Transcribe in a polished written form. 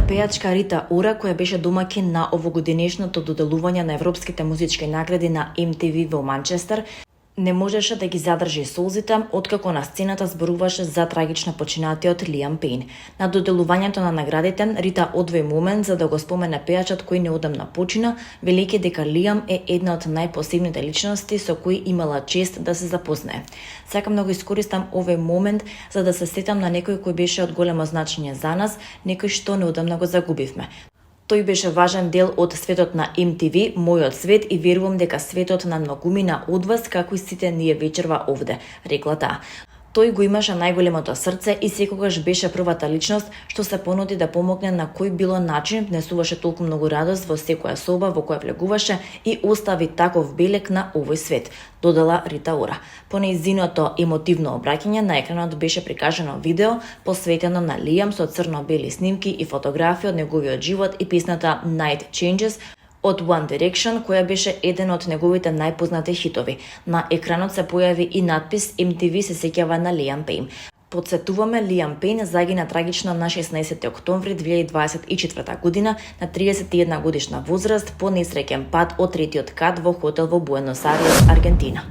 пејачка Рита Ора, која беше домаќин на овогодинешното доделување на европските музички награди на MTV во Манчестер, не можеше да ги задржи солзите откако на сцената зборуваше за трагично починатиот Лиам Пејн. На доделувањето на наградите Рита одвои момент за да го спомене пејачот кој неодамна почина, велики дека Лиам е една од најпосебните личности со кои имала чест да се запознае. Сакам да го искористам овој момент за да се сетам на некој кој беше од големо значење за нас, некој што неодамна го загубивме. Тој беше важен дел од светот на MTV, мојот свет, и верувам дека светот на многумина од вас, како и сите ние вечерва овде, рекла таа. Тој го имаше најголемото срце и секогаш беше првата личност што се понуди да помогне на кој било начин, внесуваше толку многу радост во секоја соба во која влегуваше и остави таков белег на овој свет, додала Рита Ора. По нејзиното емотивно обраќање на екранот беше прикажано видео посветено на Лиам со црно-бели снимки и фотографии од неговиот живот и песната Night Changes од One Direction, која беше еден од неговите најпознати хитови. На екранот се појави и надпис MTV се сеќава на Лиам Пејн. Потсетуваме, Лиам Пејн загина трагично на 16 октомври 2024 година на 31 годишна возраст по несреќен пат од третиот кат во хотел во Буенос Ајрес, Аргентина.